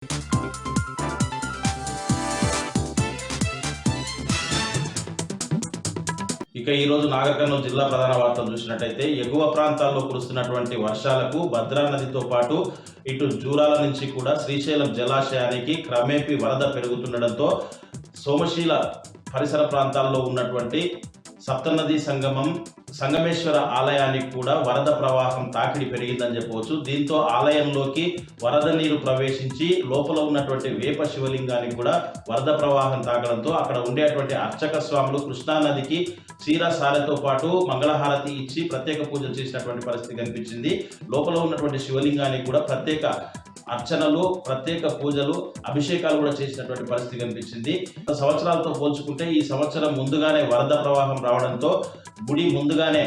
ఇక ఈ రోజు నాగర్ కర్నూలు జిల్లా ప్రధాన వార్తలు చూసినట్టయితే ఎగువ ప్రాంతాల్లో కురుస్తున్నటువంటి వర్షాలకు భద్రా నదితో పాటు ఇటు జూరాల నుంచి కూడా శ్రీశైలం జలాశయానికి క్రమేపీ వరద పెరుగుతుండడంతో సోమశీల పరిసర ప్రాంతాల్లో ఉన్నటువంటి సప్తనది సంగమేశ్వర ఆలయానికి కూడా వరద ప్రవాహం తాకిడి పెరిగిందని చెప్పవచ్చు. దీంతో ఆలయంలోకి వరద నీరు ప్రవేశించి లోపల ఉన్నటువంటి వేప శివలింగానికి కూడా వరద ప్రవాహం తాకడంతో అక్కడ ఉండేటువంటి అర్చక స్వాములు కృష్ణానదికి క్షీరసారెతో పాటు మంగళహారతి ఇచ్చి ప్రత్యేక పూజలు చేసినటువంటి పరిస్థితి కనిపించింది. లోపల ఉన్నటువంటి శివలింగానికి కూడా ప్రత్యేక అర్చనలు, ప్రత్యేక పూజలు, అభిషేకాలు కూడా చేసినటువంటి పరిస్థితి కనిపించింది. సంవత్సరాలతో పోల్చుకుంటే ఈ సంవత్సరం ముందుగానే వరద ప్రవాహం రావడంతో గుడి ముందుగానే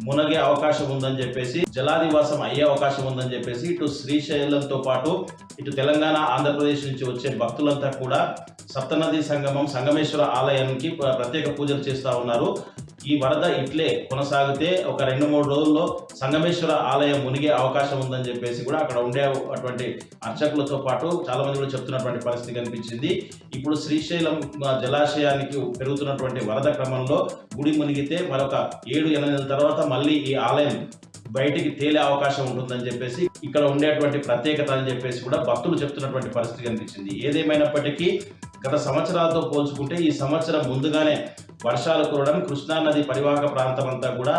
మునగే అవకాశం ఉందని చెప్పేసి, జలాదివాసం అయ్యే అవకాశం ఉందని చెప్పేసి ఇటు శ్రీశైలంతో పాటు ఇటు తెలంగాణ, ఆంధ్రప్రదేశ్ నుంచి వచ్చే భక్తులంతా కూడా సప్తనది సంగమేశ్వర ఆలయానికి ప్రత్యేక పూజలు చేస్తూ ఉన్నారు. ఈ వరద ఇట్లే కొనసాగితే ఒక 2-3 రోజుల్లో సంగమేశ్వర ఆలయం మునిగే అవకాశం ఉందని చెప్పేసి కూడా అక్కడ ఉండే అటువంటి అర్చకులతో పాటు చాలా మంది కూడా చెప్తున్నటువంటి పరిస్థితి కనిపించింది. ఇప్పుడు శ్రీశైలం జలాశయానికి పెరుగుతున్నటువంటి వరద క్రమంలో గుడి మునిగితే మరొక 7-8 నెలల తర్వాత మళ్ళీ ఈ ఆలయం బయటికి తేలే అవకాశం ఉంటుందని చెప్పేసి ఇక్కడ ఉండేటువంటి ప్రత్యేకత అని చెప్పేసి కూడా భక్తులు చెప్తున్నటువంటి పరిస్థితి కనిపించింది. ఏదేమైనప్పటికీ గత సంవత్సరాలతో పోల్చుకుంటే ఈ సంవత్సరం ముందుగానే వర్షాలు కురవడం, కృష్ణానది పరివాహక ప్రాంతం అంతా కూడా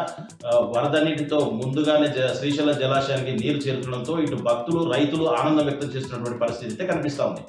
వరద నీటితో ముందుగానే శ్రీశైల జలాశయానికి నీరు చేరుతుండడంతో ఇటు భక్తులు, రైతులు ఆనందం వ్యక్తం చేస్తున్నటువంటి పరిస్థితి అయితే కనిపిస్తూ ఉంది.